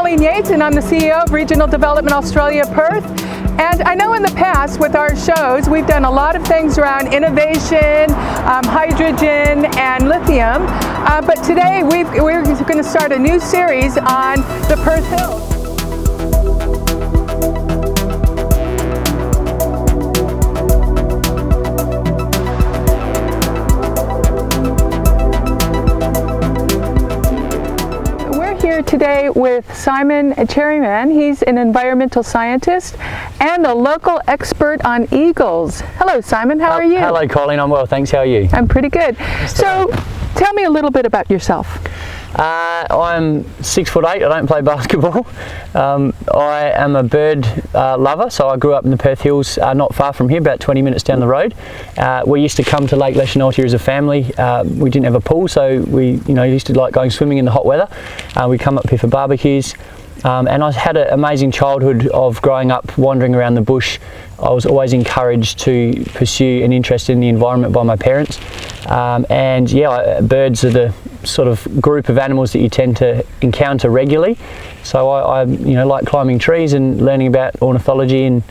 Colleen and I'm the CEO of Regional Development Australia Perth. And I know in the past with our shows we've done a lot of things around innovation, hydrogen and lithium, but today we're going to start a new series on the Perth Hills. Today with Simon Cherryman. He's an environmental scientist and a local expert on eagles. Hello Simon, how are you? Hello Colleen, I'm well, thanks. How are you? I'm pretty good. So tell me a little bit about yourself. I'm 6'8", I don't play basketball. I am a bird lover, so I grew up in the Perth Hills, not far from here, about 20 minutes down the road. We used to come to Lake Leschenaultia as a family. We didn't have a pool, so we used to like going swimming in the hot weather. We'd come up here for barbecues. And I had an amazing childhood of growing up wandering around the bush. I was always encouraged to pursue an interest in the environment by my parents. And yeah, birds are the sort of group of animals that you tend to encounter regularly. So I like climbing trees and learning about ornithology and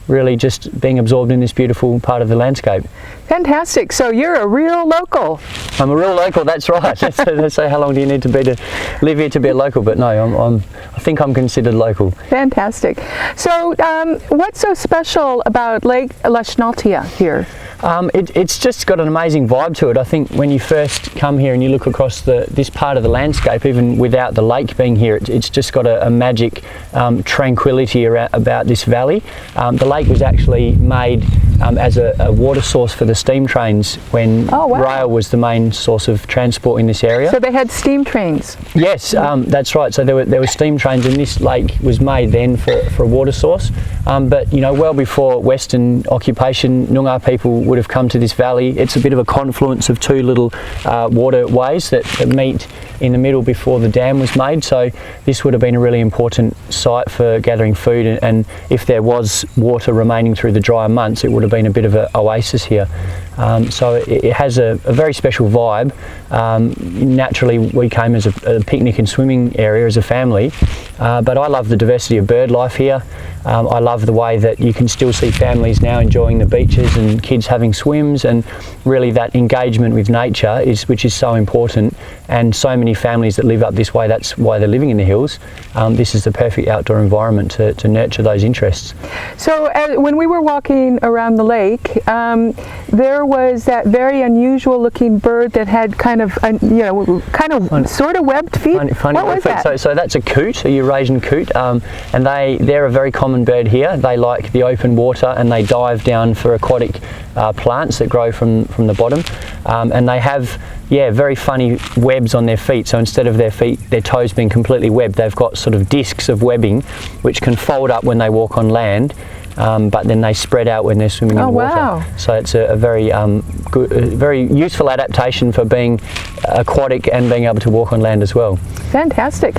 really just being absorbed in this beautiful part of the landscape. Fantastic. So you're a real local. I'm a real local, that's right. They say how long do you need to be to live here to be a local, but no, I think I'm considered local. Fantastic. So what's so special about Lake Leschenaultia here? It's just got an amazing vibe to it. I think when you first come here and you look across this part of the landscape, even without the lake being here, it's just got a magic tranquility about this valley. The lake was actually made as a water source for the steam trains when rail was the main source of transport in this area. So they had steam trains? Yes, that's right. So there were steam trains, and this lake was made then for a water source. But well before Western occupation, Noongar people would have come to this valley. It's a bit of a confluence of two little waterways that meet in the middle before the dam was made. So this would have been a really important site for gathering food, and if there was water remaining through the drier months, it would have been a bit of an oasis here. So it has a very special vibe. Naturally, we came as a picnic and swimming area as a family, but I love the diversity of bird life here. I love the way that you can still see families now enjoying the beaches and kids having swims, and really that engagement with nature which is so important, and so many families that live up this way, that's why they're living in the hills. This is the perfect outdoor environment to nurture those interests. So when we were walking around the lake, there was that very unusual looking bird that had kind of sort of webbed feet. Funny what was that? So that's a coot, a Eurasian coot, and they're a very common bird here. They like the open water and they dive down for aquatic plants that grow from the bottom, and they have very funny webs on their feet. So instead of their toes being completely webbed, they've got sort of discs of webbing which can fold up when they walk on land, but then they spread out when they're swimming in water. Wow. So it's a very good, very useful adaptation for being aquatic and being able to walk on land as well. Fantastic.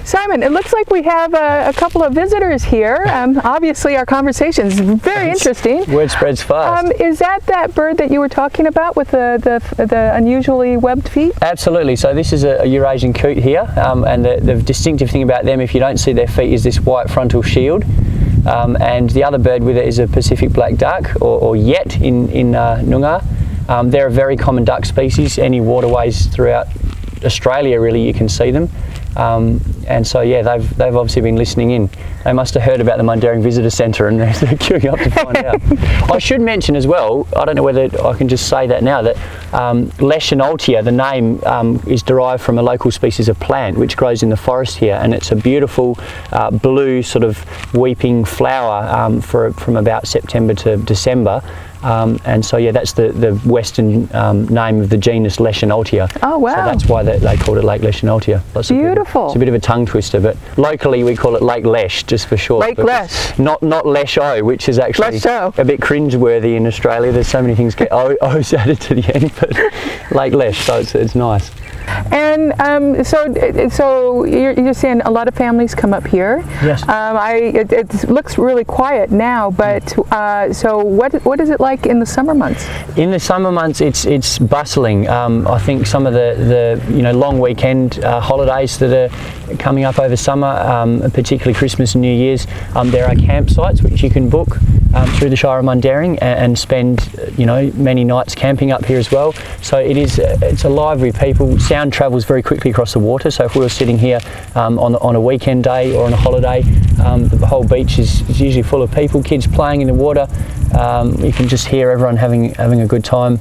Simon, it looks like we have a couple of visitors here. Obviously our conversation is very interesting. Word spreads fast. Is that bird that you were talking about with the unusually webbed feet? Absolutely. So this is a Eurasian Coot here, and the distinctive thing about them, if you don't see their feet, is this white frontal shield. And the other bird with it is a Pacific black duck, or yet in Noongar. They're a very common duck species. Any waterways throughout Australia, really, you can see them. And so they've obviously been listening in. They must have heard about the Mundaring Visitor Centre and they're queuing up to find out. I should mention as well, I don't know whether I can just say that now, that Leschenaultia, the name is derived from a local species of plant which grows in the forest here, and it's a beautiful blue sort of weeping flower from about September to December. And so that's the western name of the genus Leschenaultia. Oh wow. So that's why they called it Lake Leschenaultia. Beautiful. It's a bit of a tongue twister, but locally we call it Lake Lesh just for short. Lake Lesh. Not Lesho, which is actually a bit cringeworthy in Australia. There's so many things get O's added to the end, but Lake Lesh, so it's nice. And so you're saying a lot of families come up here. Yes. It looks really quiet now, but so what is it like in the summer months? In the summer months, it's bustling. I think some of the long weekend holidays that are coming up over summer, particularly Christmas and New Year's, there are campsites which you can book through the Shire of Mundaring and spend many nights camping up here as well. So it's alive with people. Sound travels very quickly across the water, so if we were sitting here on a weekend day or on a holiday, the whole beach is usually full of people, kids playing in the water. You can just hear everyone having a good time,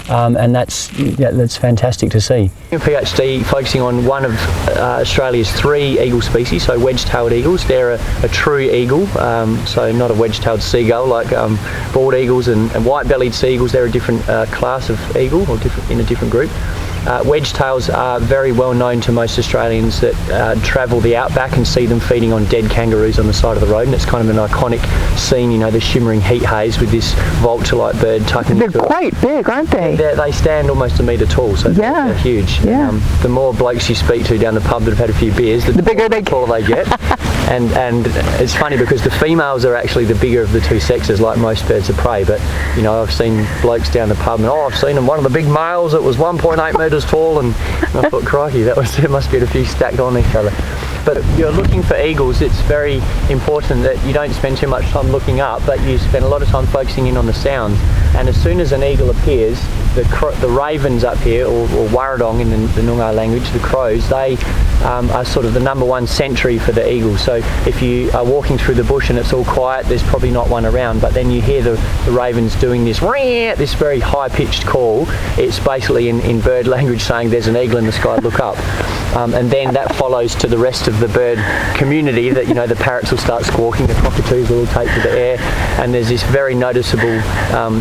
and that's fantastic to see. PhD focusing on one of Australia's 3 eagle species, so wedge-tailed eagles. They're a true eagle, so not a wedge-tailed seagull like bald eagles and white-bellied seagulls. They're a different class of eagle, or in a different group. Wedge-tails are very well known to most Australians that travel the outback and see them feeding on dead kangaroos on the side of the road, and it's kind of an iconic scene, the shimmering heat haze with this vulture-like bird tucking into it. They're quite big, aren't they? They stand almost a metre tall, so they're huge. Yeah. The more blokes you speak to down the pub that have had a few beers, the bigger they get. And it's funny because the females are actually the bigger of the 2 sexes, like most birds of prey. But I've seen blokes down the pub, and I've seen one of the big males that was 1.8 metres tall, and I thought, crikey, there must be a few stacked on each other. But if you're looking for eagles, it's very important that you don't spend too much time looking up, but you spend a lot of time focusing in on the sounds. And as soon as an eagle appears, the ravens up here, or Warradong in the Noongar language, the crows, they are sort of the #1 sentry for the eagles. So if you are walking through the bush and it's all quiet, there's probably not one around, but then you hear the ravens doing this very high-pitched call. It's basically in bird language saying there's an eagle in the sky, look up. And then that follows to the rest of the bird community, that the parrots will start squawking, the cockatoos will all take to the air, and there's this very noticeable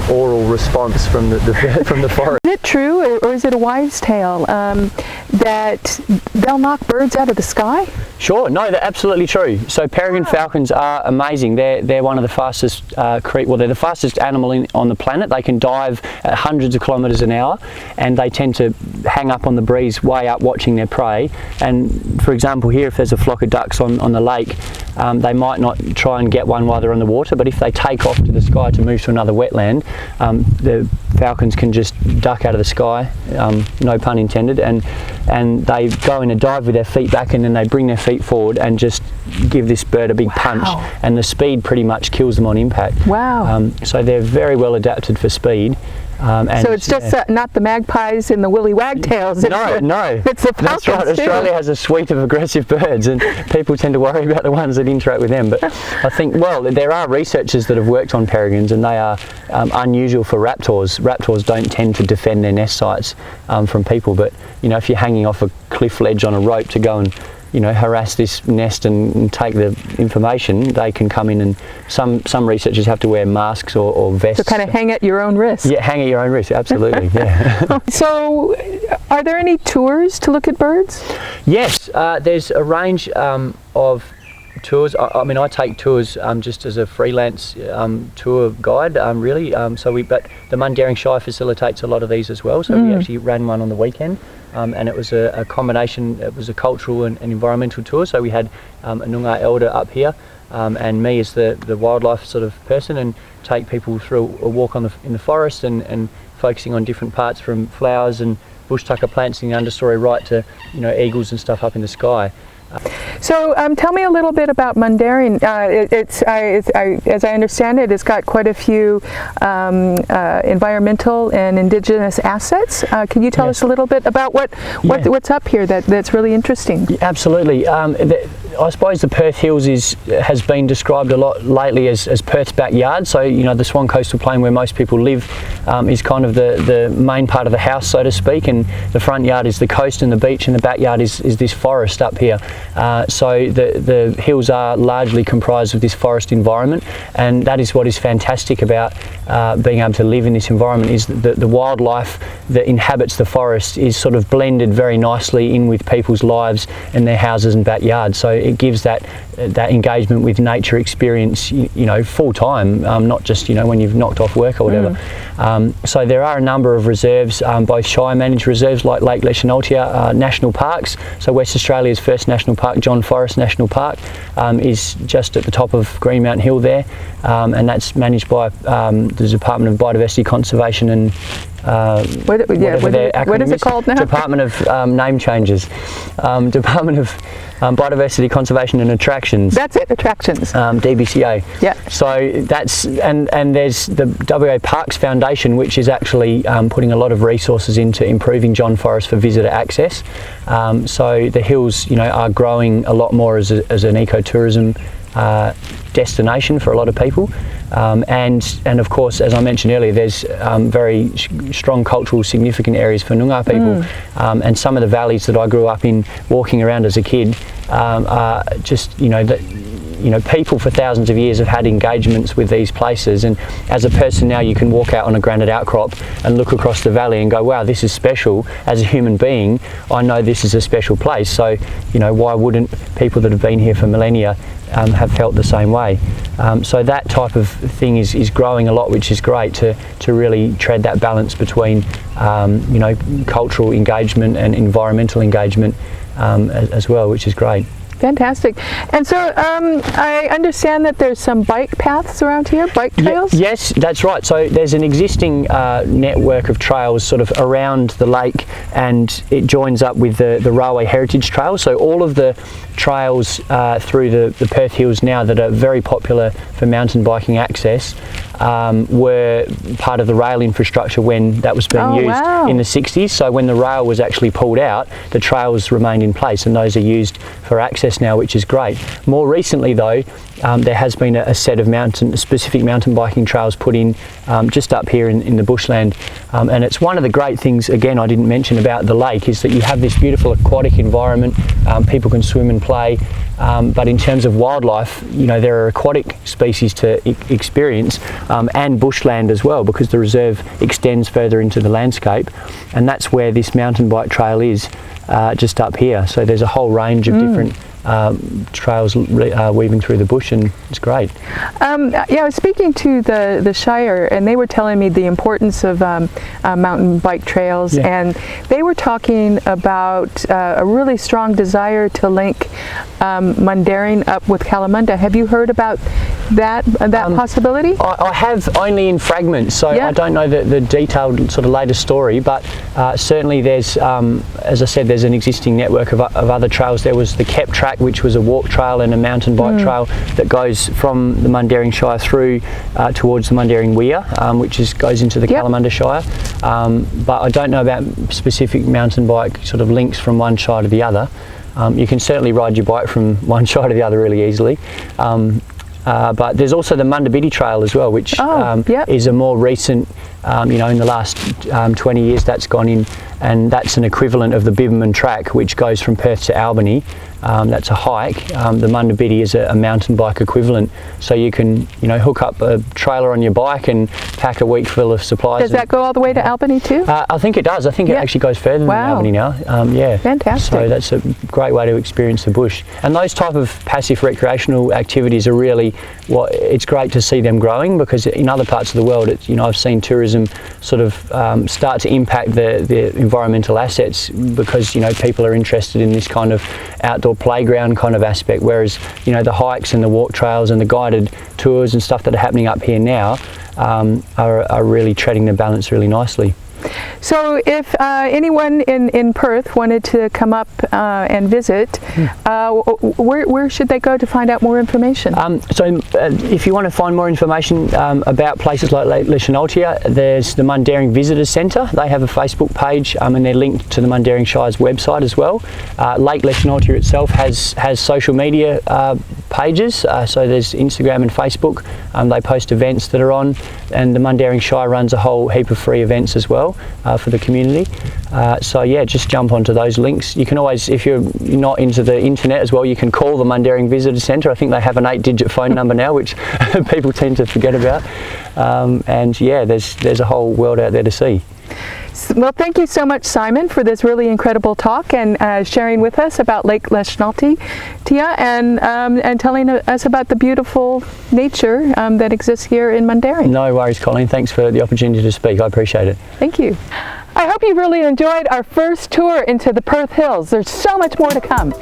oral response from the forest. Is it true, or is it a wives' tale, that they'll knock birds out of the sky? Sure, no, they're absolutely true. So peregrine falcons are amazing. They're one of the fastest they're the fastest animal on the planet. They can dive at hundreds of kilometres an hour, and they tend to hang up on the breeze way up watching their prey. And for example, here, if there's a flock of ducks on the lake, they might not try and get one while they're on the water, but if they take off to the sky to move to another wetland, the falcons can just duck out of the sky, no pun intended, and they go in a dive with their feet back, and then they bring their feet forward and just give this bird a big punch, and the speed pretty much kills them on impact. Wow. So they're very well adapted for speed. So it's just not the magpies and the willy wagtails. No. It's the falcons. That's right. Too. Australia has a suite of aggressive birds, and people tend to worry about the ones that interact with them. But I think, there are researchers that have worked on peregrines, and they are unusual for raptors. Raptors don't tend to defend their nest sites from people, but if you're hanging off a cliff ledge on a rope to go and harass this nest and take the information, they can come in, and some researchers have to wear masks or vests. So kind of hang at your own risk. Yeah, hang at your own risk, absolutely, yeah. So are there any tours to look at birds? Yes, there's a range of tours. I take tours just as a freelance tour guide, really. But the Mundaring Shire facilitates a lot of these as well, so we actually ran one on the weekend. And it was a combination. It was a cultural and environmental tour. So we had a Noongar elder up here, and me as the wildlife sort of person, and take people through a walk in the forest and focusing on different parts, from flowers and bush tucker plants in the understory right to eagles and stuff up in the sky. So tell me a little bit about Mundaring. As I understand it, it's got quite a few environmental and indigenous assets. Can you tell us a little bit about what's up here that's really interesting? Yeah, absolutely. I suppose the Perth Hills has been described a lot lately as Perth's backyard. So the Swan Coastal Plain, where most people live, is kind of the main part of the house, so to speak, and the front yard is the coast and the beach, and the backyard is this forest up here. So the hills are largely comprised of this forest environment, and that is what is fantastic about being able to live in this environment is that the wildlife that inhabits the forest is sort of blended very nicely in with people's lives and their houses and backyards. So it gives that engagement with nature experience, full time, not just when you've knocked off work or whatever. So there are a number of reserves, both Shire managed reserves like Lake Leschenaltia, national parks. So West Australia's first national park, John Forest National Park, is just at the top of Green Mountain Hill there, and that's managed by the Department of Biodiversity Conservation and what is it called now? Department of Name Changes. Department of Biodiversity Conservation and Attractions. That's it, attractions. DBCA. Yeah. So that's and there's the WA Parks Foundation, which is actually putting a lot of resources into improving John Forest for visitor access. So the hills, are growing a lot more as an ecotourism destination for a lot of people, and of course, as I mentioned earlier, there's very strong cultural significant areas for Noongar people, and some of the valleys that I grew up in walking around as a kid are just people for thousands of years have had engagements with these places, and as a person now you can walk out on a granite outcrop and look across the valley and go, wow, this is special. As a human being, I know this is a special place, so why wouldn't people that have been here for millennia have felt the same way? So that type of thing is growing a lot, which is great to really tread that balance between cultural engagement and environmental engagement as well, which is great. Fantastic. And so I understand that there's some bike paths around here, bike trails? Yes, that's right. So there's an existing network of trails sort of around the lake, and it joins up with the Railway Heritage Trail. So all of the trails through the Perth Hills now that are very popular for mountain biking access were part of the rail infrastructure when that was being used in the 60s. So when the rail was actually pulled out, the trails remained in place, and those are used for access now, which is great. More recently though, there has been a set of specific mountain biking trails put in just up here in the bushland, and it's one of the great things, again, I didn't mention about the lake, is that you have this beautiful aquatic environment. People can swim and play, but in terms of wildlife, there are aquatic species to experience, and bushland as well, because the reserve extends further into the landscape, and that's where this mountain bike trail is, just up here. So there's a whole range of different trails weaving through the bush, and it's great. I was speaking to the Shire, and they were telling me the importance of mountain bike trails, and they were talking about a really strong desire to link Mundaring up with Kalamunda. Have you heard about that possibility? I have, only in fragments, so I don't know the detailed sort of latest story, but certainly there's, as I said, there's an existing network of other trails. There was the Kep track, which was a walk trail and a mountain bike trail that goes from the Mundaring Shire through towards the Mundaring Weir, which goes into the Kalamunda Shire. But I don't know about specific mountain bike sort of links from one shire to the other. You can certainly ride your bike from one shire to the other really easily. But there's also the Munda Trail as well, which is a more recent, in the last 20 years that's gone in, and that's an equivalent of the Biberman track, which goes from Perth to Albany. That's a hike. The Munda is a mountain bike equivalent, so you can hook up a trailer on your bike and pack a week full of supplies. Does that go all the way to Albany too? I think it does. I think it actually goes further than Albany now. Fantastic. So that's a great way to experience the bush, and those type of passive recreational activities are really it's great to see them growing, because in other parts of the world, I've seen tourism sort of start to impact the environmental assets, because people are interested in this kind of outdoor playground kind of aspect, whereas the hikes and the walk trails and the guided tours and stuff that are happening up here now are really treading the balance really nicely. So if anyone in Perth wanted to come up and visit, where should they go to find out more information? If you want to find more information about places like Lake Leschenaltia, there's the Mundaring Visitor Centre. They have a Facebook page, and they're linked to the Mundaring Shire's website as well. Lake Leschenaltia itself has social media pages. So there's Instagram and Facebook. They post events that are on, and the Mundaring Shire runs a whole heap of free events as well for the community. So yeah, just jump onto those links. You can always, if you're not into the internet as well, you can call the Mundaring Visitor Centre. I think they have an 8-digit phone number now, which people tend to forget about. And yeah, there's a whole world out there to see. Well, thank you so much, Simon, for this really incredible talk and sharing with us about Lake Leshnalty, Tia, and telling us about the beautiful nature that exists here in Mundaring. No worries, Colleen. Thanks for the opportunity to speak. I appreciate it. Thank you. I hope you really enjoyed our first tour into the Perth Hills. There's so much more to come.